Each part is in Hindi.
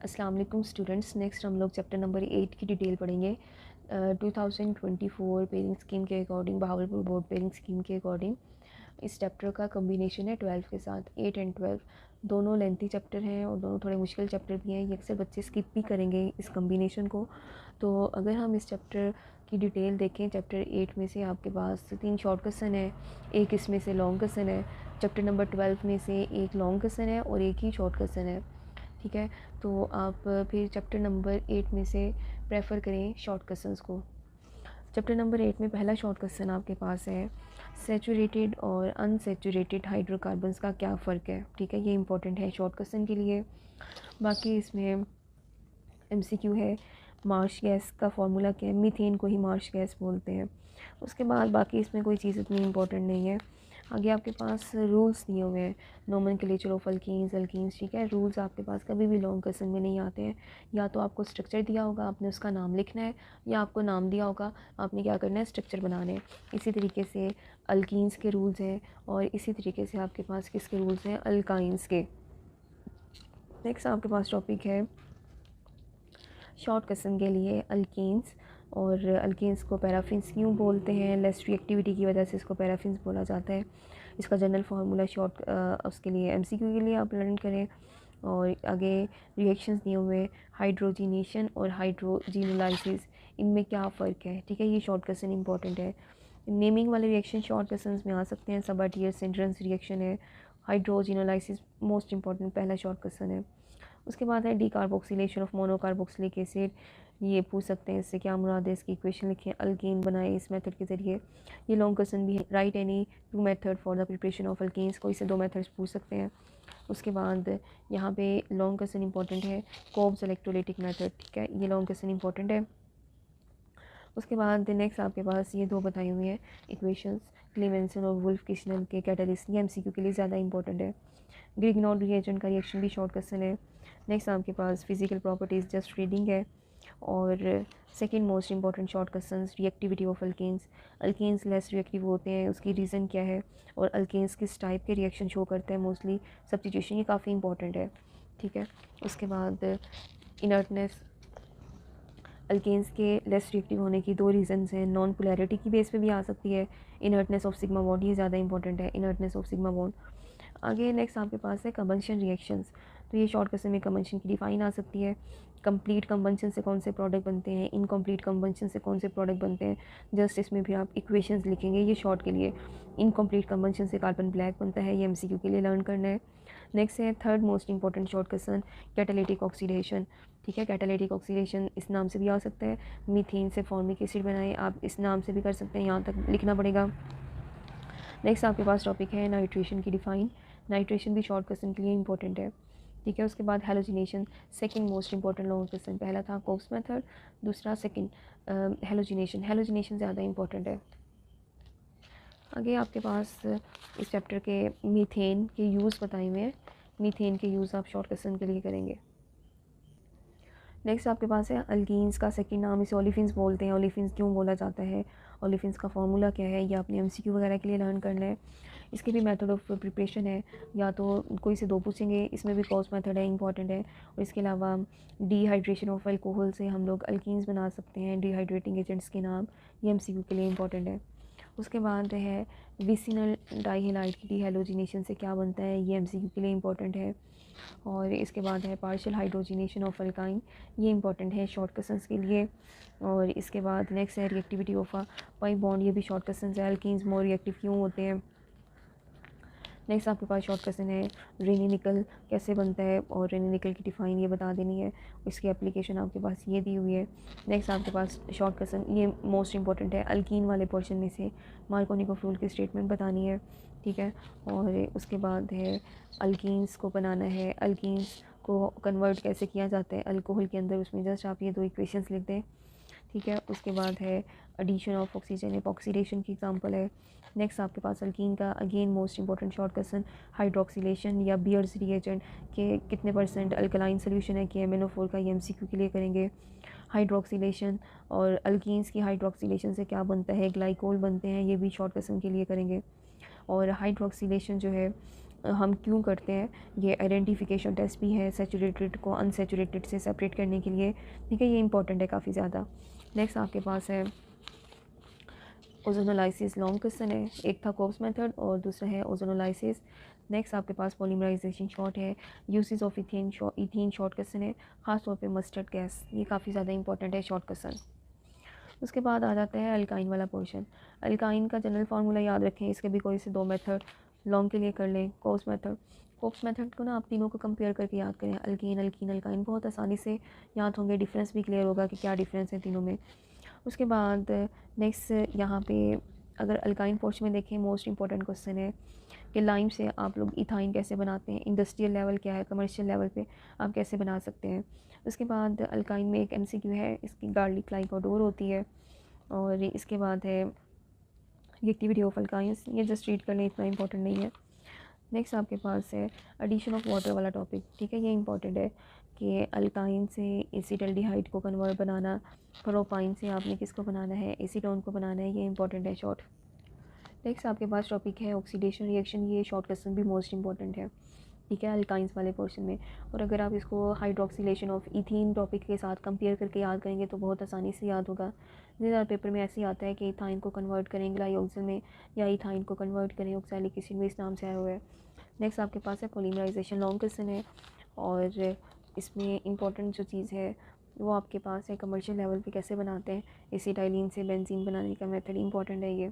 अस्सलाम वालेकुम स्टूडेंट्स। नेक्स्ट हम लोग चैप्टर नंबर 8 की डिटेल पढ़ेंगे। 2024 पेयरिंग स्कीम के according, Bahawalpur board pairing scheme के अकॉर्डिंग इस चैप्टर का कम्बिनेशन है 12 के साथ। 8 एंड 12 दोनों लेंथी चैप्टर हैं और दोनों थोड़े मुश्किल चैप्टर भी हैं। ये अक्सर बच्चे स्किप भी करेंगे इस कम्बिनेशन को। तो अगर हम इस चैप्टर की डिटेल देखें, चैप्टर 8 में से आपके पास 3 शॉर्ट क्वेश्चन है, एक इसमें से लॉन्ग क्वेश्चन है। चैप्टर नंबर 12 में से एक लॉन्ग क्वेश्चन है और एक ही शॉर्ट क्वेश्चन है। ठीक है, तो आप फिर चैप्टर नंबर 8 में से प्रेफर करें शॉर्ट क्वेश्चंस को। चैप्टर नंबर 8 में पहला शॉर्ट क्वेश्चन आपके पास है, सैचुरेटेड और अनसैचुरेटेड हाइड्रोकार्बन्स का क्या फ़र्क है। ठीक है, ये इंपॉर्टेंट है शॉर्ट क्वेश्चन के लिए। बाकी इसमें एमसीक्यू है, मार्श गैस का फार्मूला क्या है। मीथेन को ही मार्श गैस बोलते हैं। उसके बाद बाकी इसमें कोई चीज़ इतनी इंपॉर्टेंट नहीं है। आगे आपके पास रूल्स दिए हुए हैं, नोमेनक्लेचर ऑफ अल्कीन्स, अल्कीन्स। ठीक है, रूल्स आपके पास कभी भी लॉन्ग क्वेश्चन में नहीं आते हैं। या तो आपको स्ट्रक्चर दिया होगा, आपने उसका नाम लिखना है, या आपको नाम दिया होगा, आपने क्या करना है, स्ट्रक्चर बनाने हैं। इसी तरीके से अल्कीन्स के रूल्स हैं और इसी तरीके से आपके पास किसके रूल्स हैं, अल्काइंस के। नेक्स्ट आपके पास टॉपिक है शॉर्ट क्वेश्चन के लिए अल्कीन्स। और अल्कीन्स को पैराफिन्स क्यों बोलते हैं, लेस रिएक्टिविटी की वजह से इसको पैराफिन्स बोला जाता है। इसका जनरल फार्मूला शॉर्ट उसके लिए एमसीक्यू के लिए आप लर्न करें। और आगे रिएक्शंस दिए हुए, हाइड्रोजिनेशन और हाइड्रोजिनोलाइसिस, इनमें क्या फ़र्क है। ठीक है, ये शॉर्ट क्वेश्चन इंपॉर्टेंट है। नेमिंग वाले रिएक्शन शॉर्ट क्वेश्चन में आ सकते हैं। सबाटियर सिंड्रेंस रिएक्शन है, हाइड्रोजिनोलाइसिस मोस्ट इंपॉर्टेंट पहला शॉर्ट क्वेश्चन है। उसके बाद है डीकार्बोक्सिलेशन ऑफ मोनोकार्बोक्सिलिक एसिड। ये पूछ सकते हैं इससे क्या मुराद है, इसकी इक्वेशन लिखें, अल्कीन बनाए इस मेथड के ज़रिए। ये लॉन्ग क्वेश्चन भी है, right any 2 method for the preparation of alkenes, कोई से 2 मेथड्स पूछ सकते हैं। उसके बाद यहाँ पे लॉन्ग क्वेश्चन इंपॉर्टेंट है, कोब्स इलेक्ट्रोलाइटिक मेथड। ठीक है, ये लॉन्ग क्वेश्चन इंपॉर्टेंट है। उसके बाद नेक्स्ट आपके पास ये 2 बताई हुई हैं इक्वेशंस, क्लेमेंसन और वुल्फ किशनल के कैटलिस्ट। ये एमसीक्यू के लिए ज़्यादा इंपॉर्टेंट है। ग्रिग्नॉड रिएजेंट का रिएक्शन भी शॉर्ट क्वेश्चन है। नेक्स्ट आपके पास फिजिकल प्रॉपर्टीज़ जस्ट रीडिंग है। और second most important short questions, reactivity of alkanes. Alkanes less reactive होते हैं, उसकी रीज़न क्या है, और अल्केन्स किस टाइप के रिएक्शन शो करते हैं मोस्टली, सब्स्टिट्यूशन, ये काफ़ी इंपॉर्टेंट है। ठीक है, उसके बाद इनर्टनेस, अल्केन्स के लेस रिएक्टिव होने की 2 रीज़न्स हैं। नॉन पोलैरिटी की बेस पे भी आ सकती है। इनर्टनेस ऑफ सिग्मा बॉन्ड, ये ज़्यादा इंपॉर्टेंट है, इनर्टनेस ऑफ सिग्मा बॉन्ड। आगे नेक्स्ट आपके पास है कंबंशन रिएक्शंस। तो ये शॉर्ट क्वेश्चन में कंबंशन की डिफाइन आ सकती है। कंप्लीट कंबंशन से कौन से प्रोडक्ट बनते हैं, इनकम्प्लीट कंबंशन से कौन से प्रोडक्ट बनते हैं। जस्ट इसमें भी आप इक्वेशंस लिखेंगे, ये शॉर्ट के लिए। इनकम्प्लीट कंबंशन से कार्बन ब्लैक बनता है, ये एमसीक्यू के लिए लर्न करना है। नेक्स्ट है third most important short question, catalytic oxidation. ठीक है, कैटालिटिक ऑक्सीडेशन इस नाम से भी आ सकता है, मीथेन से फॉर्मिक एसिड बनाए, आप इस नाम से भी कर सकते हैं, यहाँ तक लिखना पड़ेगा। नेक्स्ट आपके पास टॉपिक है नाइट्रेशन की डिफाइन। नाइट्रेशन भी शॉर्ट क्वेश्चन के लिए इंपॉर्टेंट है। ठीक है, उसके बाद halogenation, second most important long question. पहला था कोक्स मेथड, दूसरा सेकंड हेलोजिनेशन। हेलोजिनेशन ज़्यादा इंपॉर्टेंट है। आगे आपके पास इस चैप्टर के मीथेन के यूज़ बताए हुए हैं। मीथेन के यूज़ आप शॉर्ट क्वेश्चन के लिए करेंगे। नेक्स्ट आपके पास है अल्कीन्स का सेकंड नाम, इसे ओलिफिन्स बोलते हैं। ओलिफिन्स क्यों बोला जाता है, ओलिफिन्स का फार्मूला क्या है, ये आपने एमसीक्यू वगैरह के लिए लर्न करना है। इसके भी मेथड ऑफ प्रिपरेशन है, या तो कोई से 2 पूछेंगे, इसमें भी कॉस मेथड है, इंपॉर्टेंट है। और इसके अलावा डिहाइड्रेशन ऑफ अल्कोहल से हम लोग अल्कीन्स बना सकते हैं, डिहाइड्रेटिंग एजेंट्स के नाम, ये एमसीक्यू के लिए इंपॉर्टेंट है। उसके बाद है विसिनल डाइहेलाइड की डिहेलोजिनेशन से क्या बनता है, ये एमसीक्यू के लिए इंपॉर्टेंट है। और इसके बाद है पार्शियल हाइड्रोजिनेशन ऑफ अल्काइन, ये इंपॉर्टेंट है शॉर्ट क्वेश्चंस के लिए। और इसके बाद नेक्स्ट है reactivity of a pi bond, ये भी शॉर्ट क्वेश्चंस है, अल्कीन्स मोर रिएक्टिव क्यों होते हैं। नेक्स्ट आपके पास शॉर्ट क्वेश्चन है रेनी निकल कैसे बनता है, और रेनी निकल की डिफाइन ये बता देनी है, इसकी एप्लीकेशन आपके पास ये दी हुई है। नेक्स्ट आपके पास शॉर्ट क्वेश्चन, ये मोस्ट इंपॉर्टेंट है, अल्कीन वाले पोर्शन में से मार्कोनिकोव रूल की स्टेटमेंट बतानी है। ठीक है, और उसके बाद है अल्कीन्स को बनाना है, अल्कीन्स को कन्वर्ट कैसे किया जाता है अल्कोहल के अंदर, उसमें जस्ट आप ये 2 इक्वेशंस लिख दें। ठीक है, उसके बाद है एडिशन ऑफ ऑक्सीजन, एपॉक्सीडेशन की एग्जांपल है। नेक्स्ट आपके पास अल्कीन का again most important short question, hydroxylation या बियर्स रिएजेंट के कितने % अल्कलाइन सोल्यूशन है KMnO4 का, ये एमसीक्यू के लिए करेंगे। हाइड्रोक्सिलेशन और अल्कीन्स की हाइड्रोक्सिलेशन से क्या बनता है, ग्लाइकोल बनते हैं, ये भी शॉर्ट क्वेश्चन के लिए करेंगे। और हाइड्रोक्सिलेशन जो है हम क्यों करते हैं, ये आइडेंटिफिकेशन टेस्ट भी है सैचुरेटेड को अनसैचुरेटेड से सेपरेट करने के लिए, ठीक है, ये इंपॉर्टेंट है काफ़ी ज़्यादा। नेक्स्ट आपके पास है ओजोनोलाइसिस, लॉन्ग क्वेश्चन है, एक था कोप्स मेथड और दूसरा है ओजोनोलाइसिस। नेक्स्ट आपके पास पॉलीमराइजेशन शॉर्ट है, uses of ethane short question है, खासतौर पे मस्टर्ड गैस, ये काफ़ी ज़्यादा इंपॉर्टेंट है शॉर्ट क्वेश्चन। उसके बाद आ जाता है अल्काइन वाला पोर्शन। अल्काइन का जनरल फार्मूला याद रखें, इसके भी कोई से दो मेथड लॉन्ग के लिए कर लें। कोप्स मेथड को ना आप तीनों को कंपेयर करके याद करें, अल्कीन अल्कीन अल्काइन, बहुत आसानी से याद होंगे, डिफरेंस भी क्लियर होगा कि क्या डिफरेंस है तीनों में। उसके बाद नेक्स्ट यहाँ पे अगर अल्काइन पोर्शन में देखें, मोस्ट इंपॉर्टेंट क्वेश्चन है कि लाइम से आप लोग इथाइन कैसे बनाते हैं, इंडस्ट्रियल लेवल क्या है, कमर्शियल लेवल पे आप कैसे बना सकते हैं। उसके बाद अल्काइन में एक एमसीक्यू है, इसकी गार्लिक लाइक ओडोर होती है। और इसके बाद है रिएक्टिविटी ऑफ अल्काइंस, ये जस्ट रीड करने इतना इंपॉर्टेंट नहीं है। नेक्स्ट आपके पास है एडिशन ऑफ वाटर वाला टॉपिक, ठीक है, ये इंपॉर्टेंट है कि अल्काइन से एसिटल्डिहाइड को कन्वर्ट बनाना, प्रोपाइन से आपने किसको बनाना है, एसीटोन को बनाना है, ये इंपॉर्टेंट है शॉर्ट। नेक्स्ट आपके पास टॉपिक है ऑक्सीडेशन रिएक्शन, ये शॉर्ट क्वेश्चन भी मोस्ट इंपॉर्टेंट है, ठीक है, अल्काइंस वाले पोर्शन में। और अगर आप इसको हाइड्रोक्सिलेशन ऑफ इथीन टॉपिक के साथ कंपेयर करके याद करेंगे तो बहुत आसानी से याद होगा। ज़्यादा पेपर में ऐसे ही आता है कि इथाइन को कन्वर्ट करें ग्लाइऑक्सिल में या इथाइन को कन्वर्ट करें ऑक्सैलिक एसिड में, इस नाम से आया हुआ है। नेक्स्ट आपके पास है पॉलीमराइजेशन, लॉन्ग क्वेश्चन है और इसमें इंपॉर्टेंट जो चीज़ है वो आपके पास है कमर्शियल लेवल पे कैसे बनाते हैं, एसिटाइलिन से बेंजीन बनाने का मेथड इंपॉर्टेंट है ये।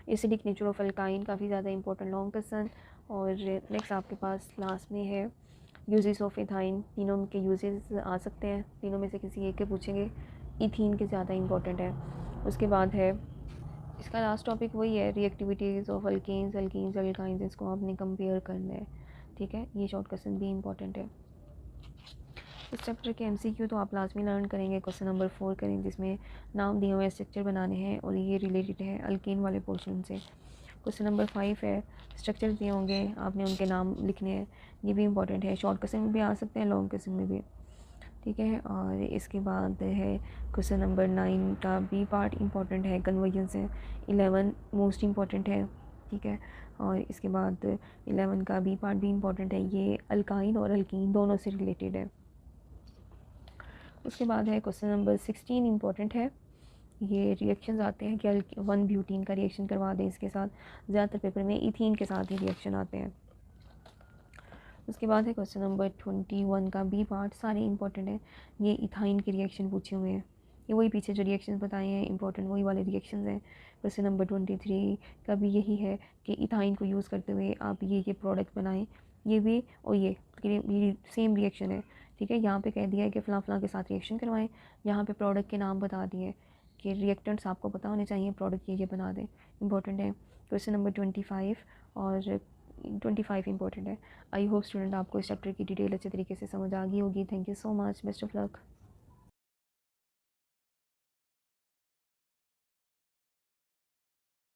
एसिडिक नेचर ऑफ अल्काइन काफ़ी ज़्यादा इंपॉर्टेंट लॉन्ग क्वेश्चन। और नेक्स्ट आपके पास लास्ट में है यूजेस ऑफ इथाइन, तीनों के यूजेस आ सकते हैं, तीनों में से किसी एक के पूछेंगे, इथीन के ज़्यादा इंपॉर्टेंट है। उसके बाद है इसका लास्ट टॉपिक वही है reactivities of alkanes alkenes alkynes, इसको आपने कंपेयर करना है, ठीक है, ये शॉर्ट क्वेश्चन भी इंपॉर्टेंट है। इस चैप्टर के एमसीक्यू तो आप लाजमी लर्न करेंगे, क्वेश्चन नंबर 4 करें जिसमें नाम दिए हुए स्ट्रक्चर बनाने हैं और ये रिलेटेड है अल्केन वाले पोर्शन से। क्वेश्चन नंबर 5 है स्ट्रक्चर दिए होंगे, आपने उनके नाम लिखने हैं, ये भी इंपॉर्टेंट है, शॉर्ट क्वेश्चन में भी आ सकते हैं, लॉन्ग क्वेश्चन में भी, ठीक है। और इसके बाद है क्वेश्चन नंबर 9 का बी पार्ट इंपॉर्टेंट है, कन्वर्जेंस है, 11 मोस्ट इंपॉर्टेंट है, ठीक है। और इसके बाद 11 का बी पार्ट भी इंपॉर्टेंट है, ये अल्काइन और अल्कीन दोनों से रिलेटेड है। उसके बाद है क्वेश्चन नंबर 16 इंपॉर्टेंट है, ये रिएक्शंस आते हैं कि 1 ब्यूटीन का रिएक्शन करवा दें इसके साथ, ज़्यादातर पेपर में इथीन के साथ ही रिएक्शन आते हैं। उसके बाद है क्वेश्चन नंबर 21 का बी पार्ट, सारे इंपॉर्टेंट हैं, ये इथाइन के रिएक्शन पूछे हुए हैं, ये वही पीछे जो रिएक्शन बताए हैं इंपॉर्टेंट वही वाले रिएक्शंस हैं। क्वेश्चन नंबर 23 का भी यही है कि इथाइन को यूज़ करते हुए आप ये प्रोडक्ट बनाएं, ये भी और ये सेम रिएक्शन है, ठीक है। यहाँ पे कह दिया है कि फ़लाँ फ़लाँ के साथ रिएक्शन करवाएं, यहाँ पे प्रोडक्ट के नाम बता दिए कि रिएक्टेंट्स आपको पता होने चाहिए, प्रोडक्ट ये बना दें, इंपॉर्टेंट है। क्वेश्चन नंबर 25 और 25 इंपॉर्टेंट है। आई होप स्टूडेंट आपको इस चैप्टर की डिटेल अच्छे तरीके से समझ आ गई होगी। Thank you so much, best of luck.